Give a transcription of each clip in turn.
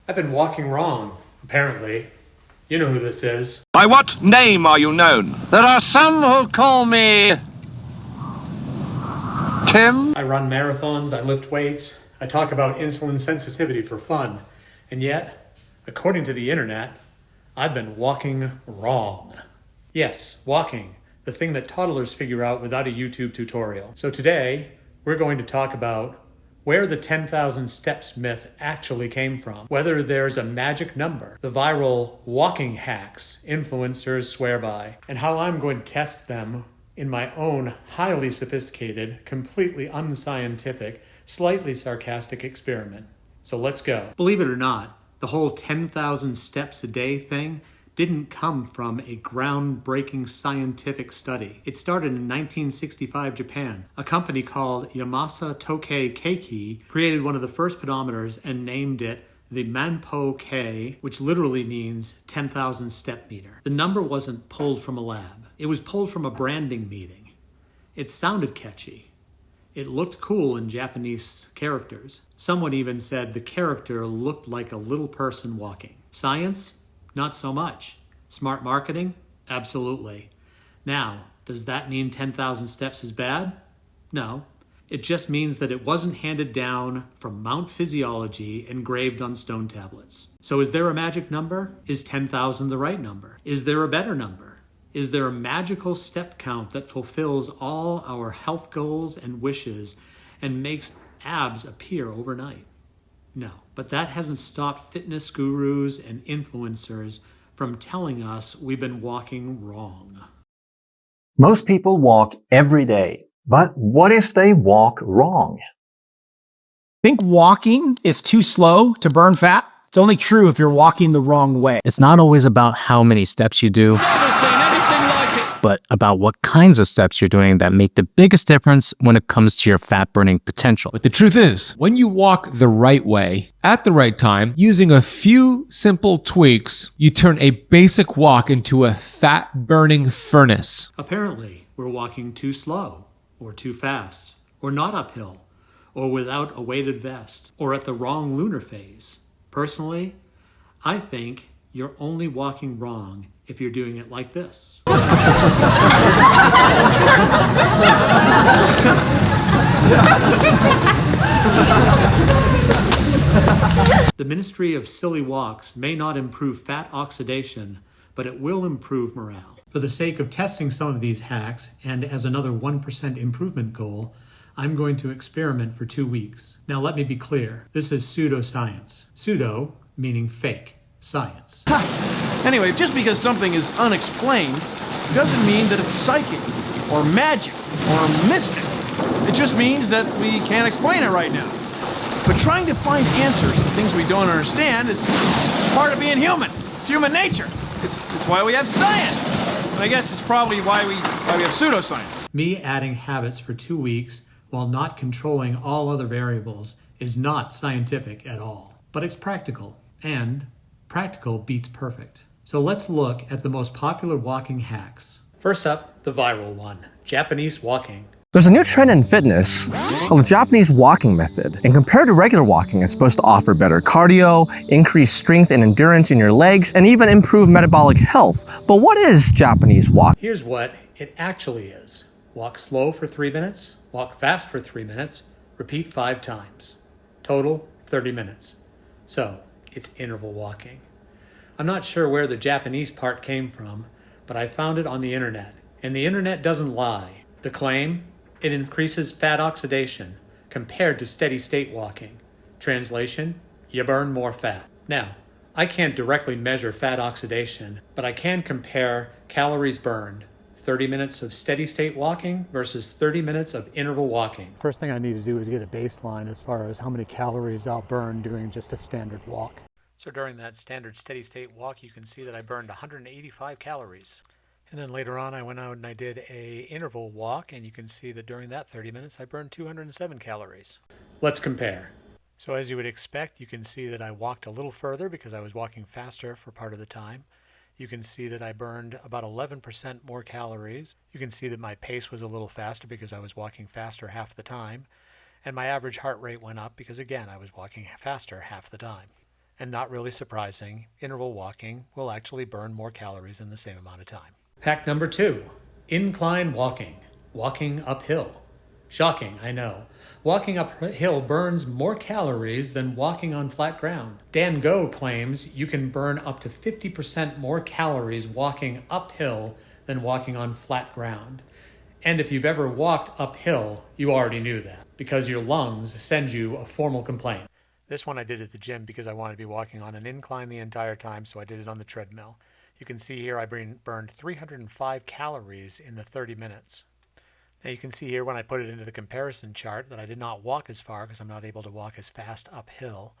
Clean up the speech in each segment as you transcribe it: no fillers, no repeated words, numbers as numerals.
I've been walking wrong, apparently. You know who this is. By what name are you known? There are some who call me Tim. I run marathons, I lift weights, I talk about insulin sensitivity for fun. And yet, according to the internet, I've been walking wrong. Yes, walking, the thing that toddlers figure out without a YouTube tutorial. So today, we're going to talk about where the 10,000 steps myth actually came from, whether there's a magic number, the viral walking hacks influencers swear by, and how I'm going to test them in my own highly sophisticated, completely unscientific, slightly sarcastic experiment. So let's go. Believe it or not, the whole 10,000 steps a day thing didn't come from a groundbreaking scientific study. It started in 1965 Japan. A company called Yamasa-Tokei Keiki created one of the first pedometers and named it the Manpo-kei, which literally means 10,000 step meter. The number wasn't pulled from a lab. It was pulled from a branding meeting. It sounded catchy. It looked cool in Japanese characters. Someone even said the character looked like a little person walking. Science? Not so much. Smart marketing? Absolutely. Now, does that mean 10,000 steps is bad? No. It just means that it wasn't handed down from Mount Physiology engraved on stone tablets. So is there a magic number? Is 10,000 the right number? Is there a better number? Is there a magical step count that fulfills all our health goals and wishes and makes abs appear overnight? No, but that hasn't stopped fitness gurus and influencers from telling us we've been walking wrong. Most people walk every day, but what if they walk wrong? Think walking is too slow to burn fat? It's only true if you're walking the wrong way. It's not always about how many steps you do, but about what kinds of steps you're doing that make the biggest difference when it comes to your fat-burning potential. But the truth is, when you walk the right way, at the right time, using a few simple tweaks, you turn a basic walk into a fat-burning furnace. Apparently, we're walking too slow, or too fast, or not uphill, or without a weighted vest, or at the wrong lunar phase. Personally, I think you're only walking wrong if you're doing it like this. The Ministry of Silly Walks may not improve fat oxidation, but it will improve morale. For the sake of testing some of these hacks, and as another 1% improvement goal, I'm going to experiment for 2 weeks. Now let me be clear, this is pseudoscience. Pseudo meaning fake science. Anyway, just because something is unexplained doesn't mean that it's psychic or magic or mystic. It just means that we can't explain it right now. But trying to find answers to things we don't understand is part of being human. It's human nature. It's why we have science. And I guess it's probably why we have pseudoscience. Me adding habits for 2 weeks while not controlling all other variables is not scientific at all. But it's practical, and practical beats perfect. So let's look at the most popular walking hacks. First up, the viral one, Japanese walking. There's a new trend in fitness called the Japanese walking method. And compared to regular walking, it's supposed to offer better cardio, increase strength and endurance in your legs, and even improve metabolic health. But what is Japanese walking? Here's what it actually is. Walk slow for 3 minutes, walk fast for 3 minutes, repeat 5 times. Total, 30 minutes. So, it's interval walking. I'm not sure where the Japanese part came from, but I found it on the internet. And the internet doesn't lie. The claim? It increases fat oxidation compared to steady state walking. Translation? You burn more fat. Now, I can't directly measure fat oxidation, but I can compare calories burned. 30 minutes of steady state walking versus 30 minutes of interval walking. First thing I need to do is get a baseline as far as how many calories I'll burn doing just a standard walk. So during that standard steady state walk, you can see that I burned 185 calories. And then later on, I went out and I did a interval walk, and you can see that during that 30 minutes, I burned 207 calories. Let's compare. So as you would expect, you can see that I walked a little further because I was walking faster for part of the time. You can see that I burned about 11% more calories. You can see that my pace was a little faster because I was walking faster half the time. And my average heart rate went up because, again, I was walking faster half the time. And not really surprising, interval walking will actually burn more calories in the same amount of time. Hack number 2, incline walking, walking uphill. Shocking, I know. Walking uphill burns more calories than walking on flat ground. Dan Go claims you can burn up to 50% more calories walking uphill than walking on flat ground. And if you've ever walked uphill, you already knew that, because your lungs send you a formal complaint. This one I did at the gym because I wanted to be walking on an incline the entire time, so I did it on the treadmill. You can see here I burned 305 calories in the 30 minutes. Now you can see here when I put it into the comparison chart that I did not walk as far because I'm not able to walk as fast uphill.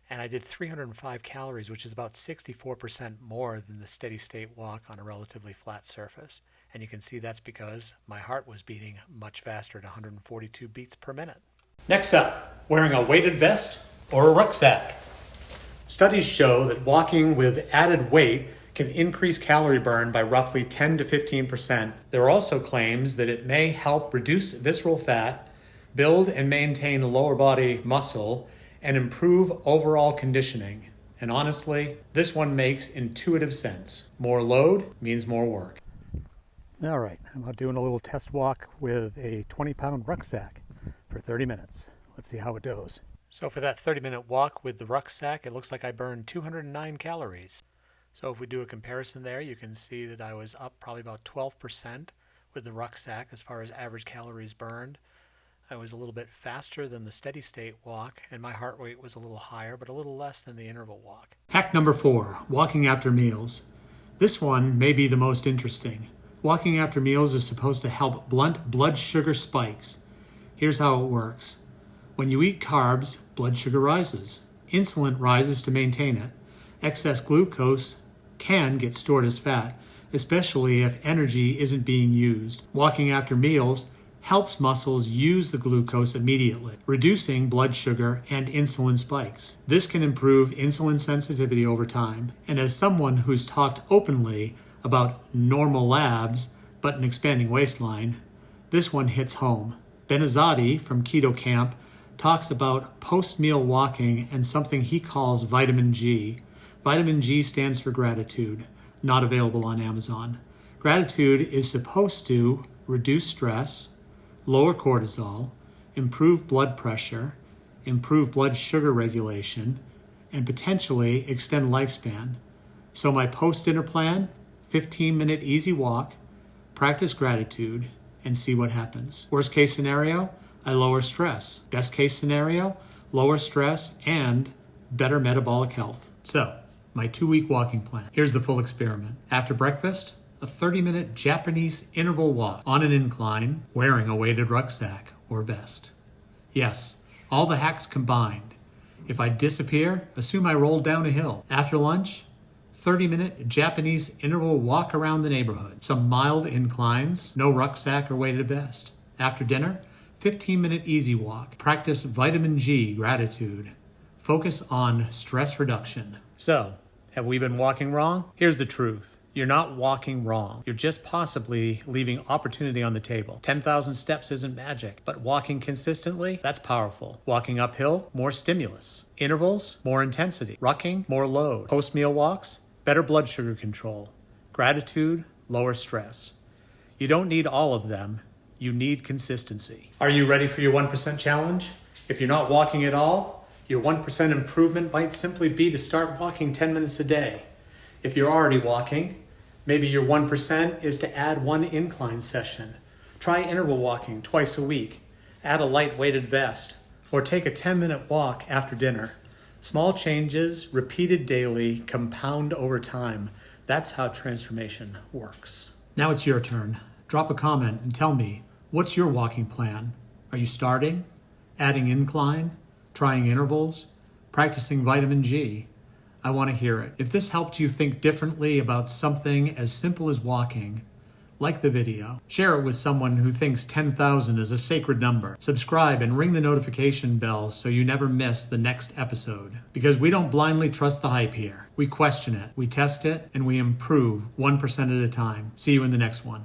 And I did 305 calories, which is about 64% more than the steady state walk on a relatively flat surface. And you can see that's because my heart was beating much faster at 142 beats per minute. Next up, wearing a weighted vest or a rucksack. Studies show that walking with added weight can increase calorie burn by roughly 10 to 15%. There are also claims that it may help reduce visceral fat, build and maintain lower body muscle, and improve overall conditioning. And honestly, this one makes intuitive sense. More load means more work. All right, I'm doing a little test walk with a 20-pound rucksack for 30 minutes. Let's see how it goes. So for that 30-minute walk with the rucksack, it looks like I burned 209 calories. So if we do a comparison there, you can see that I was up probably about 12% with the rucksack as far as average calories burned. I was a little bit faster than the steady state walk, and my heart rate was a little higher, but a little less than the interval walk. Hack number 4, walking after meals. This one may be the most interesting. Walking after meals is supposed to help blunt blood sugar spikes. Here's how it works. When you eat carbs, blood sugar rises. Insulin rises to maintain it. Excess glucose can get stored as fat, especially if energy isn't being used. Walking after meals helps muscles use the glucose immediately, reducing blood sugar and insulin spikes. This can improve insulin sensitivity over time. And as someone who's talked openly about normal labs but an expanding waistline, this one hits home. Benazati from Keto Camp talks about post-meal walking and something he calls vitamin G. Vitamin G stands for gratitude, not available on Amazon. Gratitude is supposed to reduce stress, lower cortisol, improve blood pressure, improve blood sugar regulation, and potentially extend lifespan. So my post-dinner plan, 15-minute easy walk, practice gratitude, and see what happens. Worst case scenario, I lower stress. Best case scenario, lower stress and better metabolic health. So, my 2-week walking plan. Here's the full experiment. After breakfast, a 30-minute Japanese interval walk on an incline, wearing a weighted rucksack or vest. Yes, all the hacks combined. If I disappear, assume I rolled down a hill. After lunch, 30-minute Japanese interval walk around the neighborhood. Some mild inclines, no rucksack or weighted vest. After dinner, 15-minute easy walk. Practice vitamin G, gratitude. Focus on stress reduction. So, have we been walking wrong? Here's the truth. You're not walking wrong. You're just possibly leaving opportunity on the table. 10,000 steps isn't magic, but walking consistently, that's powerful. Walking uphill, more stimulus. Intervals, more intensity. Rucking, more load. Post-meal walks, better blood sugar control. Gratitude, lower stress. You don't need all of them. You need consistency. Are you ready for your 1% challenge? If you're not walking at all, your 1% improvement might simply be to start walking 10 minutes a day. If you're already walking, maybe your 1% is to add 1 incline session. Try interval walking twice a week. Add a light weighted vest, or take a 10-minute walk after dinner. Small changes, repeated daily, compound over time. That's how transformation works. Now it's your turn. Drop a comment and tell me, what's your walking plan? Are you starting? Adding incline? Trying intervals? Practicing vitamin G? I want to hear it. If this helped you think differently about something as simple as walking, like the video. Share it with someone who thinks 10,000 is a sacred number. Subscribe and ring the notification bell so you never miss the next episode. Because we don't blindly trust the hype here. We question it, we test it, and we improve 1% at a time. See you in the next one.